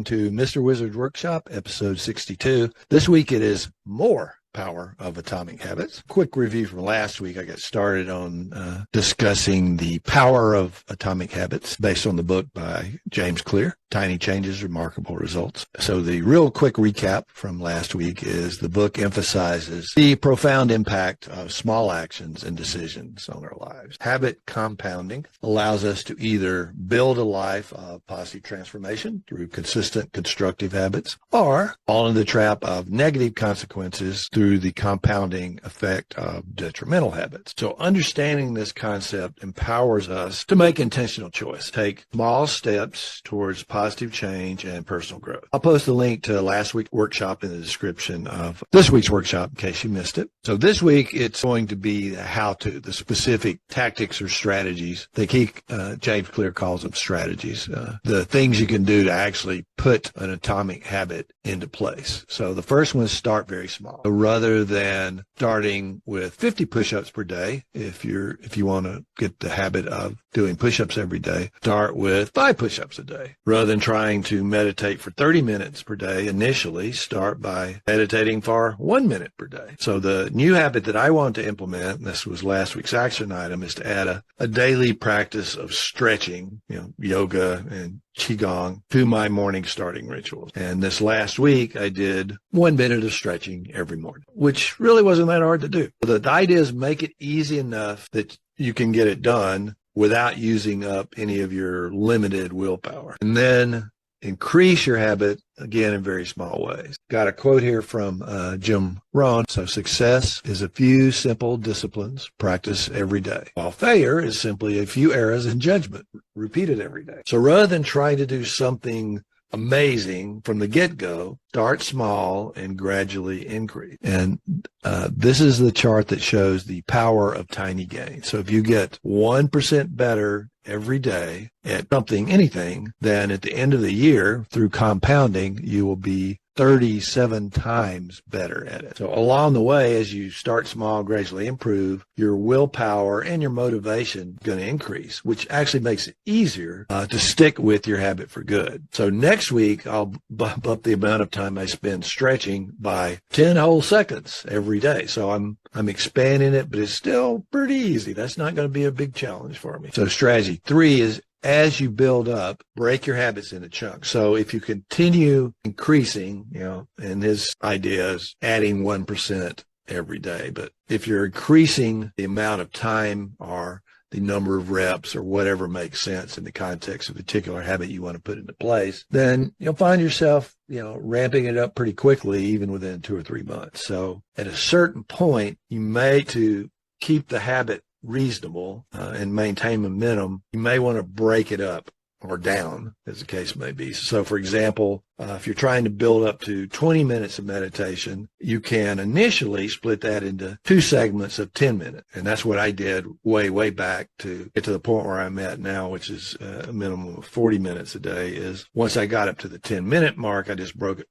welcome to Mr. Wizard's Workshop, episode 62. This week it is more power of atomic habits. Quick review from last week. I got started on discussing the power of atomic habits based on the book by James Clear, Tiny Changes, Remarkable Results. So the real quick recap from last week is the book emphasizes the profound impact of small actions and decisions on our lives. Habit compounding allows us to either build a life of positive transformation through consistent constructive habits or fall into the trap of negative consequences through the compounding effect of detrimental habits. So understanding this concept empowers us to make intentional choice, take small steps towards positive change and personal growth. I'll post a link to last week's workshop in the description of this week's workshop in case you missed it. So this week it's going to be the how-to, the specific tactics or strategies. I think James Clear calls them strategies, the things you can do to actually put an atomic habit into place. So the first one is start very small. So rather than starting with 50 push-ups per day, if you want to get the habit of doing push-ups every day, start with 5 push-ups a day. Rather than trying to meditate for 30 minutes per day, initially start by meditating for 1 minute per day. So the new habit that I want to implement, and this was last week's action item, is to add a daily practice of stretching, yoga and Qigong to my morning starting rituals. And this last week, I did 1 minute of stretching every morning, which really wasn't that hard to do. The idea is make it easy enough that you can get it done without using up any of your limited willpower. And then increase your habit, again, in very small ways. Got a quote here from Jim Rohn. So success is a few simple disciplines practiced every day, while failure is simply a few errors in judgment repeated every day. So rather than trying to do something amazing from the get-go, start small and gradually increase. And this is the chart that shows the power of tiny gains. So if you get 1% better every day at something, anything, then at the end of the year, through compounding, you will be 37 times better at it. So along the way, as you start small, gradually improve, your willpower and your motivation going to increase, which actually makes it easier to stick with your habit for good. So next week, I'll bump up the amount of time I spend stretching by 10 whole seconds every day. So I'm expanding it, but it's still pretty easy. That's not going to be a big challenge for me. So strategy 3 is, as you build up, break your habits into chunks. So if you continue increasing, and his idea is adding 1% every day, but if you're increasing the amount of time or the number of reps or whatever makes sense in the context of a particular habit you want to put into place, then you'll find yourself, ramping it up pretty quickly, even within 2 or 3 months. So at a certain point, you may, to keep the habit reasonable and maintain momentum, you may want to break it up or down, as the case may be. So, for example, if you're trying to build up to 20 minutes of meditation, you can initially split that into 2 segments of 10 minutes. And that's what I did way back to get to the point where I'm at now, which is a minimum of 40 minutes a day. Is once I got up to the 10-minute mark, I just broke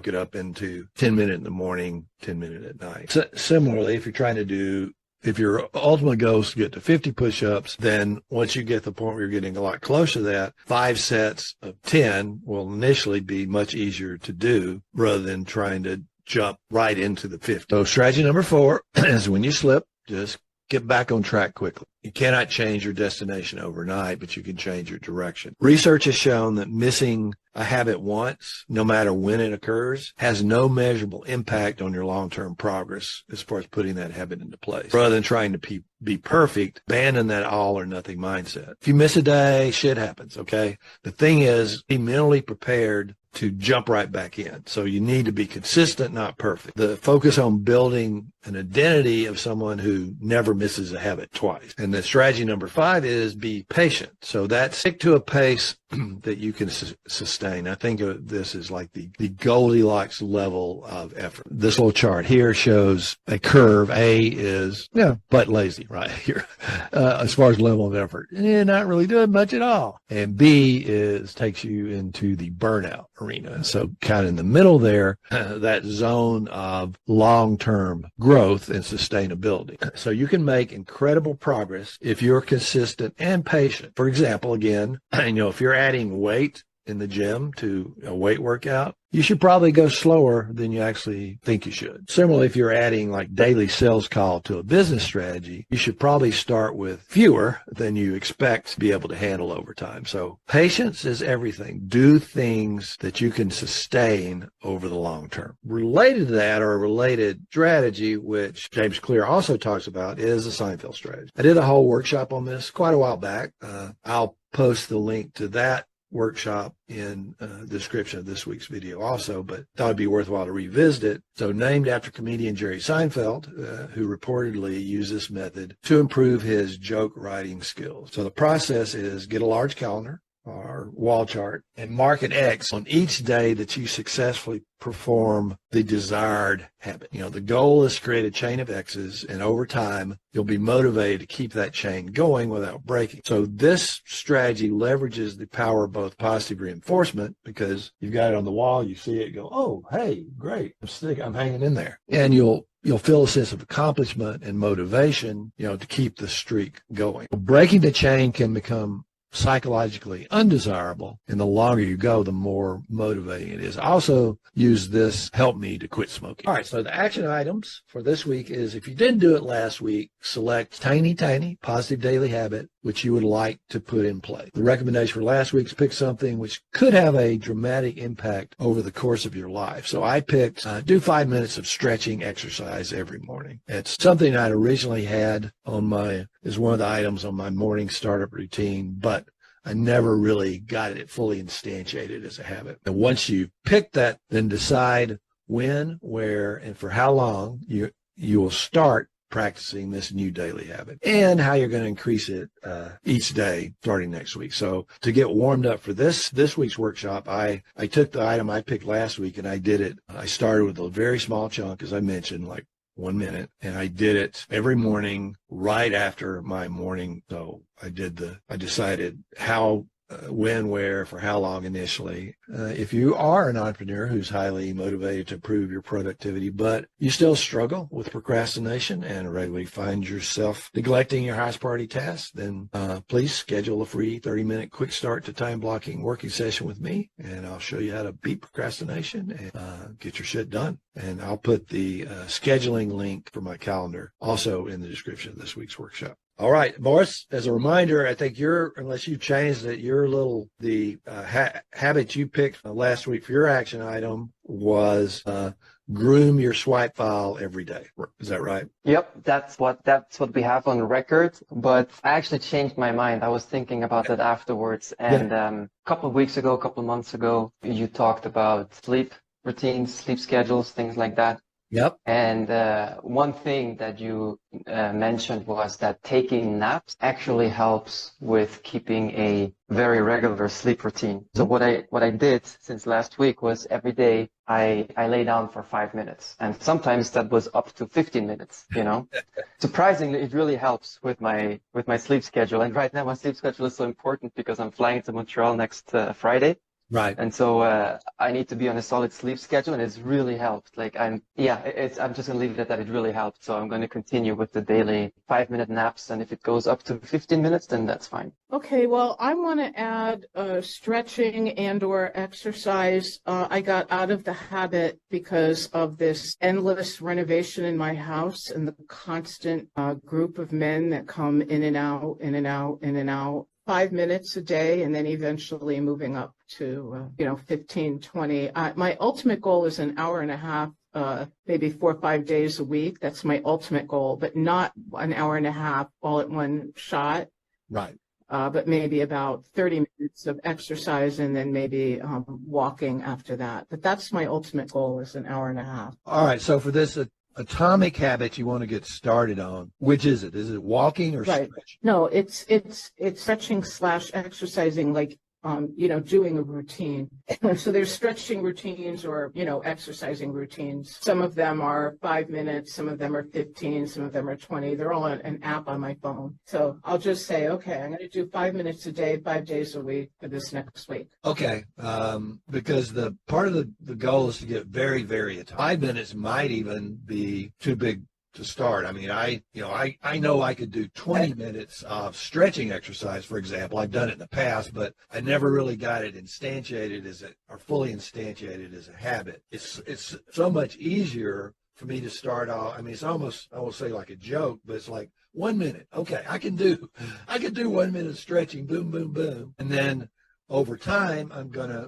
it up into 10 minutes in the morning, 10 minutes at night. So, similarly, if your ultimate goal is to get to 50 push-ups, then once you get to the point where you're getting a lot closer to that, 5 sets of 10 will initially be much easier to do rather than trying to jump right into the 50. So strategy number 4 is when you slip, just get back on track quickly. You cannot change your destination overnight, but you can change your direction. Research has shown that missing a habit once, no matter when it occurs, has no measurable impact on your long-term progress as far as putting that habit into place. Rather than trying to be perfect, abandon that all or nothing mindset. If you miss a day, shit happens, okay? The thing is, be mentally prepared to jump right back in. So you need to be consistent, not perfect. The focus on building an identity of someone who never misses a habit twice. And the strategy number 5 is be patient. So that's stick to a pace that you can sustain. I think of this as like the Goldilocks level of effort. This little chart here shows a curve. A is, butt lazy right here as far as level of effort. Not really doing much at all. And B takes you into the burnout arena. So kind of in the middle there, that zone of long-term growth and sustainability. So you can make incredible progress if you're consistent and patient. For example, again, if you're adding weight in the gym to a weight workout, you should probably go slower than you actually think you should. Similarly, if you're adding like daily sales call to a business strategy, you should probably start with fewer than you expect to be able to handle over time. So patience is everything. Do things that you can sustain over the long term. Related to that, or a related strategy, which James Clear also talks about, is the Seinfeld strategy. I did a whole workshop on this quite a while back. I'll post the link to that workshop in the description of this week's video also, but thought it'd be worthwhile to revisit it. So named after comedian Jerry Seinfeld, who reportedly used this method to improve his joke writing skills. So the process is get a large calendar or wall chart and mark an X on each day that you successfully perform the desired habit. The goal is to create a chain of X's, and over time, you'll be motivated to keep that chain going without breaking. So this strategy leverages the power of both positive reinforcement, because you've got it on the wall, you see it, go, oh, hey, great, I'm hanging in there. And you'll feel a sense of accomplishment and motivation, to keep the streak going. Breaking the chain can become psychologically undesirable, and the longer you go, the more motivating it is. I also use this help me to quit smoking. All right, so the action items for this week is, if you didn't do it last week, select tiny positive daily habit which you would like to put in play. The recommendation for last week's pick something which could have a dramatic impact over the course of your life. So I picked do 5 minutes of stretching exercise every morning. It's something I'd originally had as one of the items on my morning startup routine, but I never really got it fully instantiated as a habit. And once you pick that, then decide when, where, and for how long you will start practicing this new daily habit, and how you're going to increase it each day starting next week. So to get warmed up for this week's workshop, I took the item I picked last week and I did it. I started with a very small chunk, as I mentioned, like 1 minute, and I did it every morning right after my morning. So I decided how, when, where, for how long initially. If you are an entrepreneur who's highly motivated to improve your productivity, but you still struggle with procrastination and regularly find yourself neglecting your highest priority tasks, then please schedule a free 30-minute quick start to time blocking working session with me, and I'll show you how to beat procrastination and get your shit done. And I'll put the scheduling link for my calendar also in the description of this week's workshop. All right, Morris, as a reminder, I think unless you changed it, the habit you picked last week for your action item was groom your swipe file every day. Is that right? Yep, that's what we have on record, but I actually changed my mind. I was thinking about that afterwards, and a couple of months ago, you talked about sleep routines, sleep schedules, things like that. Yep. And one thing that you mentioned was that taking naps actually helps with keeping a very regular sleep routine. So what I did since last week was every day I lay down for 5 minutes, and sometimes that was up to 15 minutes. Surprisingly, it really helps with my sleep schedule. And right now my sleep schedule is so important because I'm flying to Montreal next Friday. Right. And so I need to be on a solid sleep schedule, and it's really helped. I'm just going to leave it at that. It really helped. So I'm going to continue with the daily 5-minute naps. And if it goes up to 15 minutes, then that's fine. Okay. Well, I want to add stretching and or exercise. I got out of the habit because of this endless renovation in my house and the constant group of men that come in and out, in and out, in and out. 5 minutes a day, and then eventually moving up to 15, 20. My ultimate goal is an hour and a half, maybe 4 or 5 days a week. That's my ultimate goal, but not an hour and a half all at one shot. Right. But maybe about 30 minutes of exercise and then maybe walking after that. But that's my ultimate goal, is an hour and a half. All right. So for this atomic habit you want to get started on, which is it? Is it walking or stretching? No, it's stretching / exercising, like doing a routine. So there's stretching routines or exercising routines. Some of them are 5 minutes, some of them are 15, some of them are 20. They're all on an app on my phone. So I'll just say, okay, I'm going to do 5 minutes a day, 5 days a week for this next week. Okay, because the part of the goal is to get very, very atomic. 5 minutes might even be too big to start. I mean, I know I could do 20 minutes of stretching exercise, for example. I've done it in the past, but I never really got it instantiated or fully instantiated as a habit. It's so much easier for me to start off. I mean, it's almost, I will say like a joke, but it's like 1 minute. Okay, I can do 1 minute of stretching, boom, boom, boom. And then over time,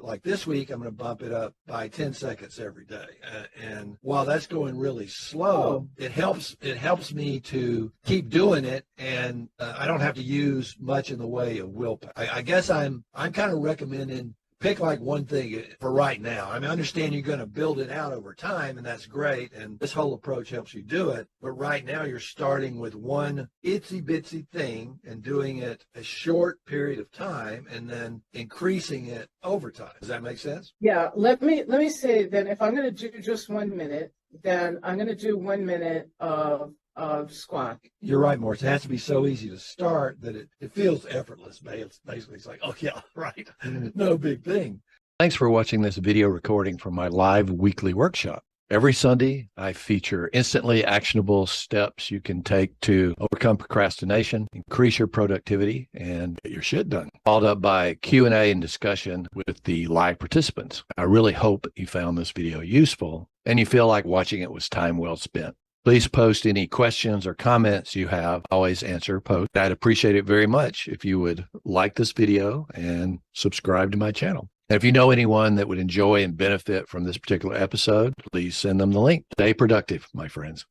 like this week, I'm going to bump it up by 10 seconds every day. And while that's going really slow, it helps me to keep doing it. And I don't have to use much in the way of willpower. I guess I'm kind of recommending pick like one thing for right now. I mean, I understand you're going to build it out over time, and that's great. And this whole approach helps you do it. But right now, you're starting with one itsy bitsy thing and doing it a short period of time, and then increasing it over time. Does that make sense? Yeah. Let me say then, if I'm going to do just 1 minute, then I'm going to do 1 minute of squat. You're right, Morris. It has to be so easy to start that it feels effortless. Basically, it's like, oh, yeah, right. No big thing. Thanks for watching this video recording from my live weekly workshop. Every Sunday, I feature instantly actionable steps you can take to overcome procrastination, increase your productivity, and get your shit done. Followed up by Q&A and discussion with the live participants. I really hope you found this video useful and you feel like watching it was time well spent. Please post any questions or comments you have. I always answer posts. I'd appreciate it very much if you would like this video and subscribe to my channel. And if you know anyone that would enjoy and benefit from this particular episode, please send them the link. Stay productive, my friends.